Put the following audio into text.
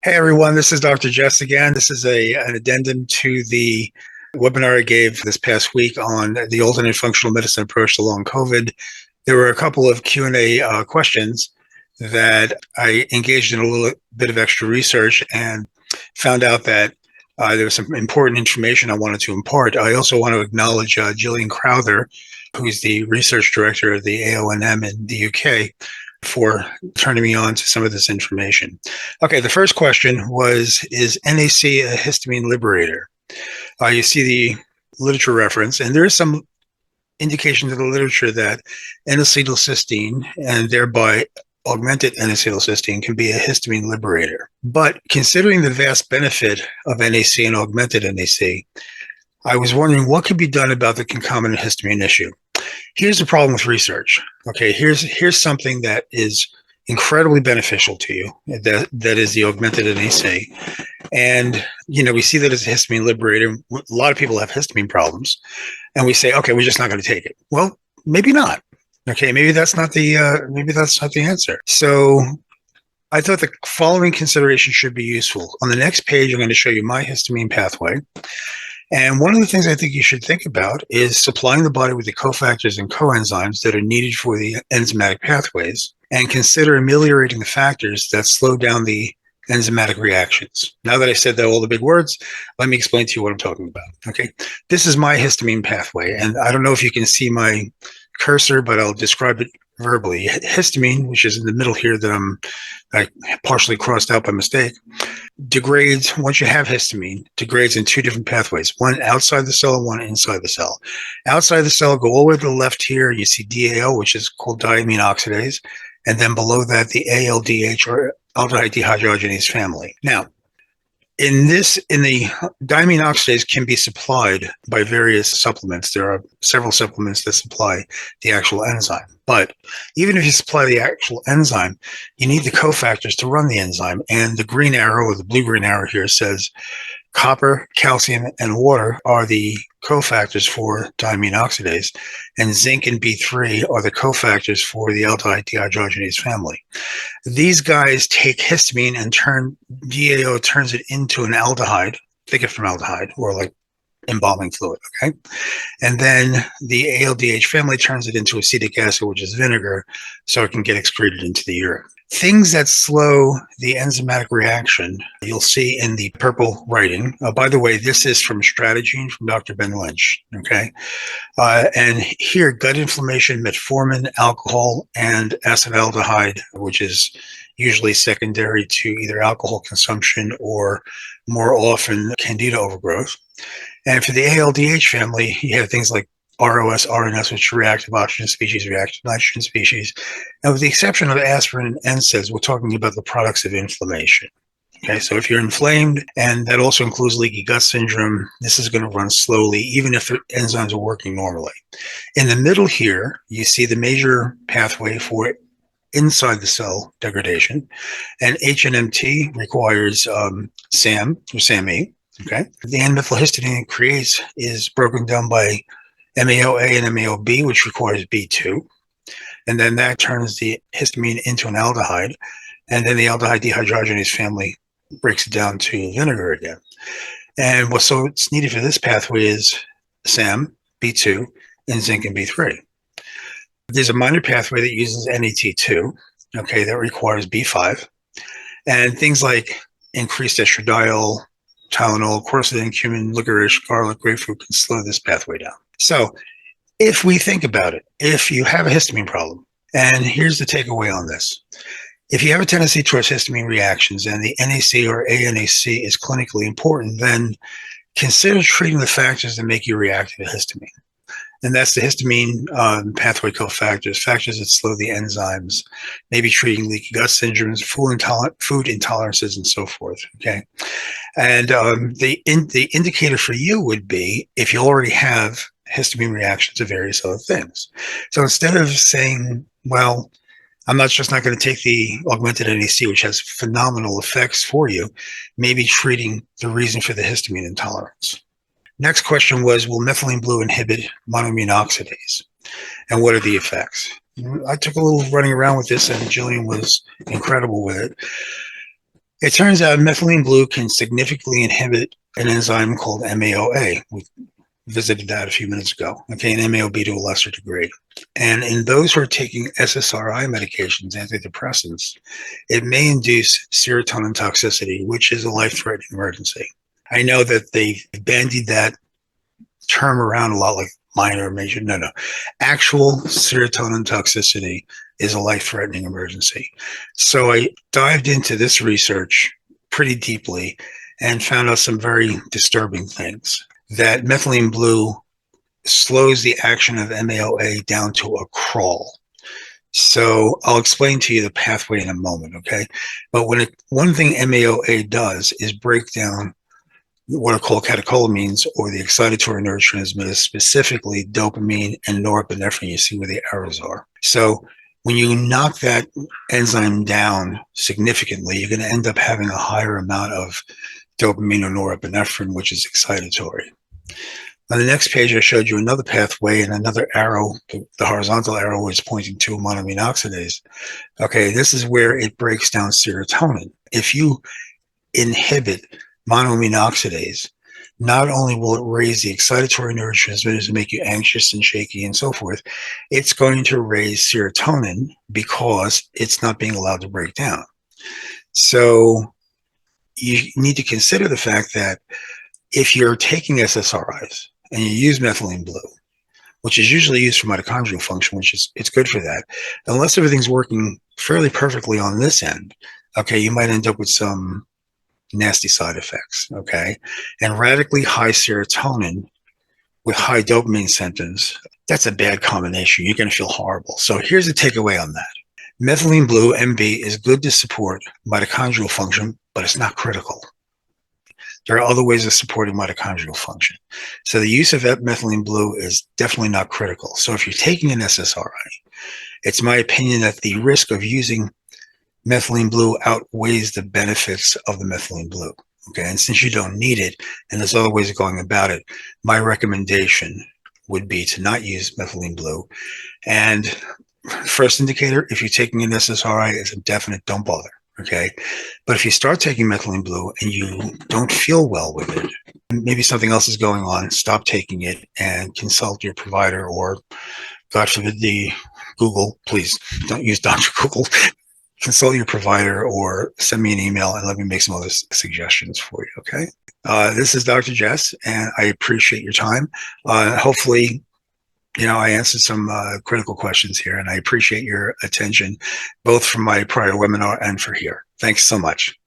Hey everyone, this is Dr. Jess again. This is an addendum to the webinar I gave this past week on the alternate functional medicine approach to long COVID. There were a couple of Q&A questions that I engaged in a little bit of extra research and found out that there was some important information I wanted to impart. I also want to acknowledge Jillian Crowther, who's the research director of the AONM in the UK, for turning me on to some of this information. Okay, the first question was, is NAC a histamine liberator? You see the literature reference, and there is some indication to the literature that N-acetylcysteine and thereby augmented N-acetylcysteine can be a histamine liberator. But considering the vast benefit of NAC and augmented NAC, I was wondering what could be done about the concomitant histamine issue. Here's the problem with research. Okay, here's something that is incredibly beneficial to you. That is the augmented NAC. And, we see that as a histamine liberator. A lot of people have histamine problems. And we say, okay, we're just not going to take it. Well, maybe not. Okay, maybe that's not the answer. So I thought the following consideration should be useful. On the next page, I'm going to show you my histamine pathway. And one of the things I think you should think about is supplying the body with the cofactors and coenzymes that are needed for the enzymatic pathways, and consider ameliorating the factors that slow down the enzymatic reactions. Now that I said all the big words, let me explain to you what I'm talking about. Okay, this is my histamine pathway, and I don't know if you can see my cursor, but I'll describe it verbally. Histamine, which is in the middle here that I partially crossed out by mistake, degrades, once you have histamine, degrades in two different pathways, one outside the cell and one inside the cell. Outside the cell, go all the way to the left here, you see DAO, which is called diamine oxidase, and then below that, the ALDH, or aldehyde dehydrogenase family. Now, in the diamine oxidase can be supplied by various supplements. There are several supplements that supply the actual enzyme. But even if you supply the actual enzyme, you need the cofactors to run the enzyme. And the green arrow, or the blue-green arrow here, says copper, calcium, and water are the cofactors for diamine oxidase, and zinc and B3 are the cofactors for the aldehyde dehydrogenase family. These guys take histamine and DAO turns it into an aldehyde, think of formaldehyde, or like embalming fluid, okay? And then the ALDH family turns it into acetic acid, which is vinegar, so it can get excreted into the urine. Things that slow the enzymatic reaction, you'll see in the purple writing. By the way, this is from Strategene from Dr. Ben Lynch, okay? And here, gut inflammation, metformin, alcohol, and acetaldehyde, which is usually secondary to either alcohol consumption or more often candida overgrowth. And for the ALDH family, you have things like ROS, RNS, which are reactive oxygen species, reactive nitrogen species. And with the exception of aspirin and NSAIDs, we're talking about the products of inflammation. Okay, so if you're inflamed, and that also includes leaky gut syndrome, this is going to run slowly, even if the enzymes are working normally. In the middle here, you see the major pathway for inside the cell degradation, and HNMT requires SAM, or SAMe. Okay, the N-methylhistidine it creates is broken down by MAO-A and MAO-B, which requires B2. And then that turns the histamine into an aldehyde. And then the aldehyde dehydrogenase family breaks it down to vinegar again. And what's needed for this pathway is SAM, B2, and zinc and B3. There's a minor pathway that uses NAT2, okay, that requires B5. And things like increased estradiol, Tylenol, quercetin, cumin, licorice, garlic, grapefruit can slow this pathway down. So if we think about it, if you have a histamine problem, and here's the takeaway on this. If you have a tendency towards histamine reactions and the NAC or ANAC is clinically important, then consider treating the factors that make you react to histamine. And that's the histamine pathway cofactors, factors that slow the enzymes, maybe treating leaky gut syndromes, food intolerances, and so forth, okay? And the indicator for you would be if you already have histamine reactions to various other things. So instead of saying, well, I'm just not going to take the augmented NAC, which has phenomenal effects for you, maybe treating the reason for the histamine intolerance. Next question was, will methylene blue inhibit monoamine oxidase? And what are the effects? I took a little running around with this, and Jillian was incredible with it. It turns out methylene blue can significantly inhibit an enzyme called MAO-A. We visited that a few minutes ago. Okay, and MAO-B to a lesser degree. And in those who are taking SSRI medications, antidepressants, it may induce serotonin toxicity, which is a life-threatening emergency. I know that they bandied that term around a lot, like minor or major. No, no. Actual serotonin toxicity is a life-threatening emergency. So I dived into this research pretty deeply and found out some very disturbing things. That methylene blue slows the action of MAO-A down to a crawl. So I'll explain to you the pathway in a moment, okay? But one thing MAO-A does is break down what are called catecholamines, or the excitatory neurotransmitters, specifically dopamine and norepinephrine. You see where the arrows are. So when you knock that enzyme down significantly, you're going to end up having a higher amount of dopamine or norepinephrine, which is excitatory. On the next page, I showed you another pathway, and another arrow, the horizontal arrow is pointing to monoamine oxidase. Okay, this is where it breaks down serotonin. If you inhibit monoamine oxidase, not only will it raise the excitatory neurotransmitters and make you anxious and shaky and so forth, it's going to raise serotonin because it's not being allowed to break down. So you need to consider the fact that if you're taking SSRIs and you use methylene blue, which is usually used for mitochondrial function, it's good for that, unless everything's working fairly perfectly on this end, okay, you might end up with some nasty side effects, okay? And radically high serotonin with high dopamine symptoms, that's a bad combination. You're going to feel horrible. So here's the takeaway on that. Methylene blue, MB, is good to support mitochondrial function, but it's not critical. There are other ways of supporting mitochondrial function. So the use of methylene blue is definitely not critical. So if you're taking an SSRI, it's my opinion that the risk of using methylene blue outweighs the benefits of the methylene blue. Okay, and since you don't need it, and there's other ways of going about it, my recommendation would be to not use methylene blue. And first indicator, if you're taking an SSRI, is a definite don't bother. Okay, but if you start taking methylene blue and you don't feel well with it, maybe something else is going on, stop taking it and consult your provider, or God forbid the Google, please don't use Dr. Google. Consult your provider or send me an email and let me make some other suggestions for you, okay? This is Dr. Jess, and I appreciate your time. Hopefully, I answered some critical questions here, and I appreciate your attention, both from my prior webinar and for here. Thanks so much.